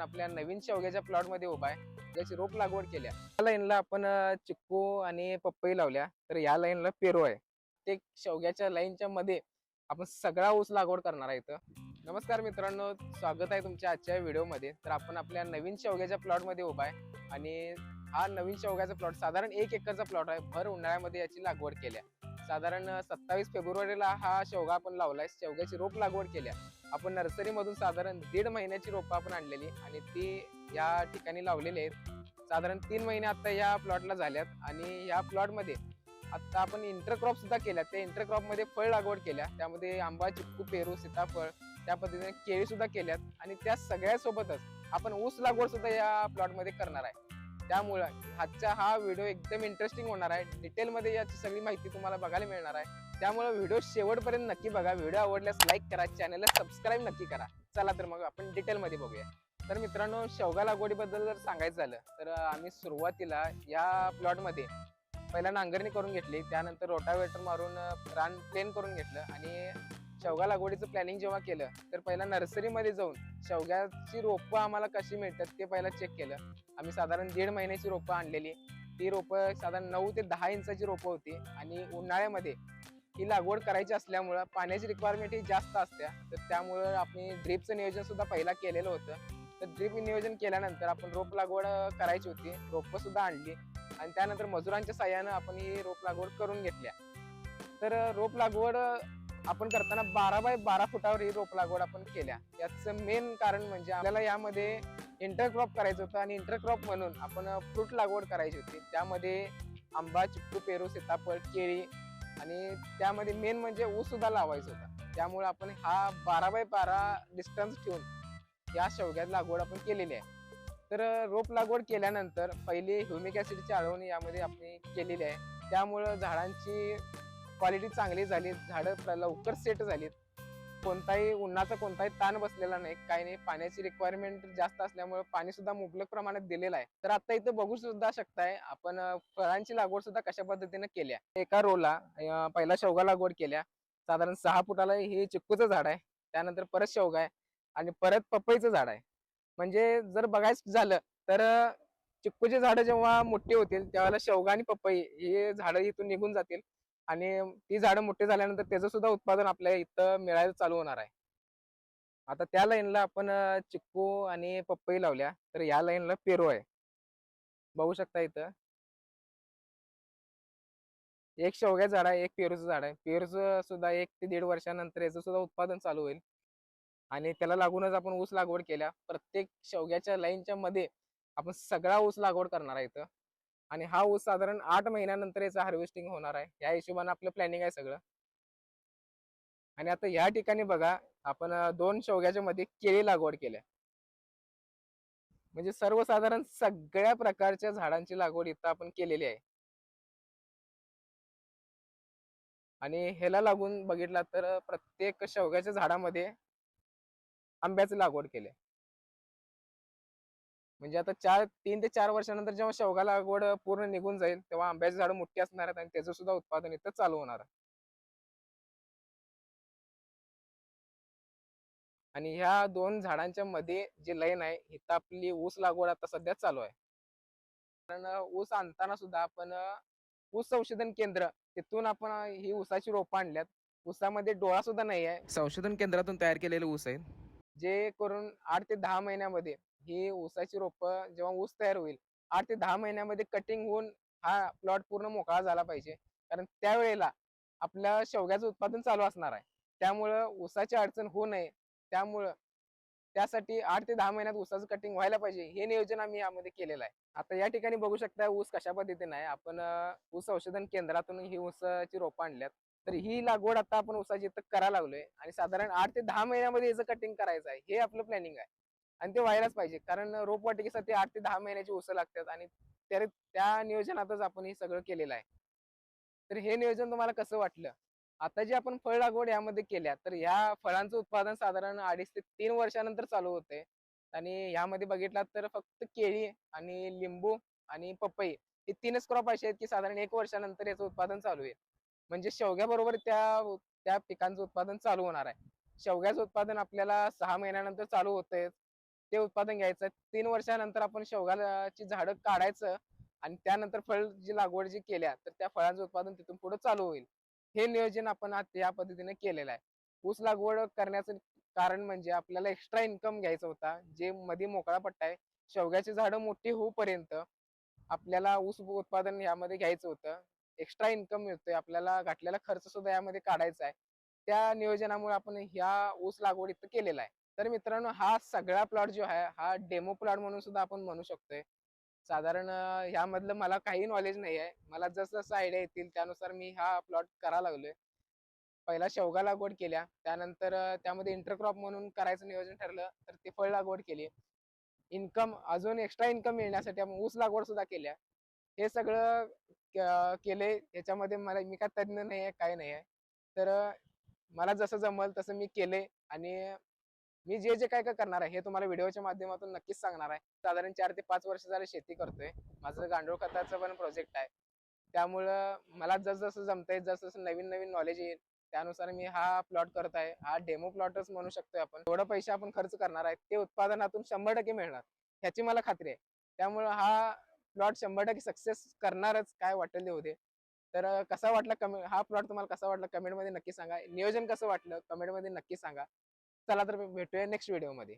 आपण आपल्या नवीन शेवग्याच्या प्लॉट मध्ये उभा आहे, ज्याची रोप लागवड केल्या. या लाईनला आपण चिक्कू आणि पपई लावल्या, तर या लाईनला पेरू आहे. ते शेवग्याच्या लाईनच्या मध्ये आपण सगळा ऊस लागवड करणार आहे इथं. नमस्कार मित्रांनो, स्वागत आहे तुमच्या आजच्या व्हिडिओमध्ये. तर आपण आपल्या नवीन शेवग्याच्या प्लॉट मध्ये उभा आहे आणि हा नवीन शेवग्याचा प्लॉट साधारण 1 एकरचा प्लॉट आहे. भर उन्हाळ्यामध्ये याची लागवड केल्या. साधारण 27 फेब्रुवारीला हा शेवगा आपण लावलाय. शेवग्याची रोप लागवड केल्या आपण नर्सरी मधून. साधारण 1.5 महिन्याची रोपं आपण आणलेली आणि ती या ठिकाणी लावलेली आहेत. साधारण 3 महिने आता या प्लॉटला झाल्यात आणि या प्लॉट मध्ये आता आपण इंटरक्रॉप सुद्धा केल्या. त्या इंटरक्रॉप मध्ये फळ लागवड केल्या, त्यामध्ये आंबा, चिक्कू, पेरू, सीताफळ, त्या पद्धतीने केळी सुद्धा केल्यात आणि त्या सगळ्या सोबतच आपण ऊस लागवड सुद्धा या प्लॉट मध्ये करणार आहे. त्यामुळे आजचा हा व्हिडिओ एकदम इंटरेस्टिंग होणार आहे. डिटेल मध्ये याची सगळी माहिती तुम्हाला बघायला मिळणार आहे. त्यामुळे व्हिडिओ शेवटपर्यंत नक्की बघा. व्हिडिओ आवडल्यास लाईक करा, चॅनलला सबस्क्राईब नक्की करा. चला तर मग आपण डिटेल मध्ये बघूया. तर मित्रांनो, शेवगा लागवडीबद्दल जर सांगायचं झालं तर आम्ही सुरुवातीला या प्लॉट मध्ये पहिला नांगरणी करून घेतली, त्यानंतर रोटावेटर मारून रान प्लेन करून घेतलं आणि शेवगा लागवडीचं प्लॅनिंग जेव्हा केलं तर पहिला नर्सरीमध्ये जाऊन शेवग्याची रोपं आम्हाला कशी मिळतात ते पहिला चेक केलं. आम्ही साधारण 1.5 महिन्याची रोपं आणलेली. ती रोपं साधारण 9 ते 10 इंचाची रोपं होती आणि उन्हाळ्यामध्ये ही लागवड करायची असल्यामुळं पाण्याची रिक्वायरमेंट ही जास्त असते. तर त्यामुळं आपण ड्रीपचं नियोजन सुद्धा पहिला केलेलं होतं. तर ड्रीप नियोजन केल्यानंतर आपण रोप लागवड करायची होती. रोपं सुद्धा आणली आणि त्यानंतर मजुरांच्या साह्यानं आपण ही रोप लागवड करून घेतल्या. तर रोप लागवड आपण करताना 12 बाय 12 फुटावर ही रोप लागवड आपण केल्या. याचं मेन कारण म्हणजे आपल्याला यामध्ये इंटरक्रॉप करायचं होतं आणि इंटरक्रॉप म्हणून आपण फ्रूट लागवड करायची होती. त्यामध्ये आंबा, चिक्कू, पेरू, सीताफळ, केळी आणि त्यामध्ये मेन म्हणजे ऊस सुद्धा लावायचा होता. त्यामुळे आपण हा 12 बाय 12 डिस्टन्स ठेवून या शेवग्यात लागवड आपण केलेली आहे. तर रोप लागवड केल्यानंतर पहिली ह्युमिक ऍसिडची आळवणी यामध्ये आपण केलेली आहे. त्यामुळं झाडांची क्वालिटी चांगली झाली, झाडं लवकर सेट झालीत. कोणताही उन्हाचा कोणताही ताण बसलेला नाही, काही नाही. पाण्याची रिक्वायरमेंट जास्त असल्यामुळे पाणी सुद्धा मुबलक प्रमाणात दिलेलं आहे. तर आता इथं बघू सुद्धा शकताय आपण फळांची लागवड सुद्धा कशा पद्धतीने केल्या. एका रोला पहिला शेवगा लागवड केल्या. साधारण 6 फुटाला हे चिक्कूचं झाड आहे, त्यानंतर परत शेवगा आहे आणि परत पपईचं झाड आहे. म्हणजे जर बघायचं झालं तर चिक्कूची झाडं जेव्हा मोठी होतील त्यावेळेला शेवगा आणि पपई हे झाडं इथून निघून जातील आणि ती झाडं मोठी झाल्यानंतर त्याचं सुद्धा उत्पादन आपल्या इथं मिळायला चालू होणार आहे. आता त्या लाईनला आपण चिक्कू आणि पपई लावल्या, तर या लाईनला पेरू आहे. बघू शकता इथं एक शेवग्याचं झाड आहे, एक पेरूचं झाड आहे. पेरूचं सुद्धा 1 ते 1.5 वर्षानंतर याचं सुद्धा उत्पादन चालू होईल आणि त्याला लागूनच आपण ऊस लागवड केल्या. प्रत्येक शेवग्याच्या लाईनच्या मध्ये आपण सगळा ऊस लागवड करणार आहे इथं आणि हा ऊस साधारण 8 महिन्यानंतर याचं हार्वेस्टिंग होणार आहे. या हिशोबाने आपलं प्लॅनिंग आहे सगळं. आणि आता या ठिकाणी बघा, आपण 2 शेवग्याच्या मध्ये केळी लागवड केल्या. म्हणजे सर्वसाधारण सगळ्या प्रकारच्या झाडांची लागवड इथं आपण केलेली आहे. आणि ह्याला लागून बघितला तर प्रत्येक शेवग्याच्या झाडामध्ये आंब्याची लागवड केली. म्हणजे आता 3 ते 4 वर्षानंतर जेव्हा शेवगा लागवड पूर्ण निघून जाईल, तेव्हा आंब्याची झाडं मोठी असणार आहेत आणि त्याचं सुद्धा उत्पादन इथं चालू होणार आहे. आणि ह्या 2 झाडांच्या मध्ये जी लाईन आहे, इथं आपली ऊस लागवड आता सध्या चालू आहे. कारण ऊस आणताना सुद्धा आपण ऊस संशोधन केंद्र तिथून आपण ही ऊसाची रोपं आणल्यात. ऊसामध्ये डोळा सुद्धा नाही आहे. संशोधन केंद्रातून तयार केलेले ऊस आहेत. जे करून 8 ते 10 महिन्यामध्ये ही ऊसाची रोपं जेव्हा ऊस तयार होईल, 8 ते 10 महिन्यामध्ये कटिंग होऊन हा प्लॉट पूर्ण मोकळा झाला पाहिजे. कारण त्यावेळेला आपल्या शेवग्याचं उत्पादन चालू असणार आहे. त्यामुळं ऊसाची अडचण होऊ नये, त्यामुळं त्यासाठी 8 ते 10 महिन्यात ऊसाचं कटिंग व्हायला पाहिजे, हे नियोजन आम्ही यामध्ये केलेलं आहे. आता या ठिकाणी बघू शकता ऊस कशा पद्धतीने आहे. आपण ऊस संशोधन केंद्रातून ही ऊसाची रोपं आणल्यात. तर ही लागवड आता आपण ऊसाची इथं करायला लागलोय आणि साधारण 8 ते 10 महिन्यामध्ये याचं कटिंग करायचं आहे, हे आपलं प्लॅनिंग आहे. आणि ते व्हायलाच पाहिजे, कारण रोपवाटिकेसाठी 8 ते 10 महिन्याची ऊसं लागतात आणि त्या नियोजनातच आपण हे सगळं केलेलं आहे. तर हे नियोजन तुम्हाला कसं वाटलं? आता जे आपण फळ लागवड यामध्ये केल्या, तर ह्या फळांचं उत्पादन साधारण 2.5 ते 3 वर्षानंतर चालू होते आणि यामध्ये बघितलात तर फक्त केळी आणि लिंबू आणि पपई हे 3च क्रॉप असे आहेत की साधारण 1 वर्षानंतर याचं उत्पादन चालू आहे. म्हणजे शेवग्याबरोबर त्या त्या पिकांचं उत्पादन चालू होणार आहे. शेवग्याचं उत्पादन आपल्याला 6 महिन्यानंतर चालू होतंय. ते उत्पादन घ्यायचं. 3 वर्षानंतर आपण शेवगाची झाडं काढायचं आणि त्यानंतर फळ जी लागवड जी केल्या तर त्या फळांचं उत्पादन तिथून पुढे चालू होईल. हे नियोजन आपण आज या पद्धतीने केलेलं आहे. ऊस लागवड करण्याचं कारण म्हणजे आपल्याला एक्स्ट्रा इन्कम घ्यायचा होता. जे मध्ये मोकळा पट्टा आहे. शेवग्याची झाडं मोठी होऊपर्यंत आपल्याला ऊस उत्पादन यामध्ये घ्यायचं होतं. एक्स्ट्रा इन्कम मिळतोय. आपल्याला घातलेला खर्च सुद्धा यामध्ये काढायचा आहे. त्या नियोजनामुळे आपण ह्या ऊस लागवड इथं केलेला आहे. तर मित्रांनो हा सगळा प्लॉट जो आहे हा डेमो प्लॉट म्हणून सुद्धा आपण म्हणू शकतोय. साधारण ह्यामधलं मला काही नॉलेज नाही आहे. मला जसं आयडिया येतील त्यानुसार मी हा प्लॉट करायला लागलोय. पहिला शेवगा लागवड केल्या. त्यानंतर त्यामध्ये इंटरक्रॉप म्हणून करायचं नियोजन ठरलं, तर ती फळ लागवड केली. इन्कम अजून एक्स्ट्रा इन्कम मिळण्यासाठी आपण ऊस लागवड सुद्धा केल्या. हे सगळं केले. ह्याच्यामध्ये मी काय तज्ञ नाही आहे, काही नाही आहे. तर मला जसं जमल तसं मी केले आणि मी जे काय काय करणार आहे हे तुम्हाला व्हिडिओच्या माध्यमातून नक्कीच सांगणार आहे. साधारण 4 ते 5 वर्ष झाले शेती करतोय. माझं गांडूळ खताचं पण प्रोजेक्ट आहे. त्यामुळं मला जसं जमतंय, जसं नवीन नॉलेज येईल त्यानुसार मी हा प्लॉट करत आहे. हा डेमो प्लॉटच म्हणू शकतोय आपण. थोडं पैसे आपण खर्च करणार आहे ते उत्पादनातून 100% मिळणार ह्याची मला खात्री आहे. त्यामुळं हा प्लॉट 100% सक्सेस करणारच, काय वाटेल ते होऊ दे. तर कसा वाटला हा प्लॉट तुम्हाला कसा वाटला कमेंटमध्ये नक्की सांगा. नियोजन कसं वाटलं कमेंटमध्ये नक्की सांगा. चला तर भेटूया नेक्स्ट व्हिडिओमध्ये.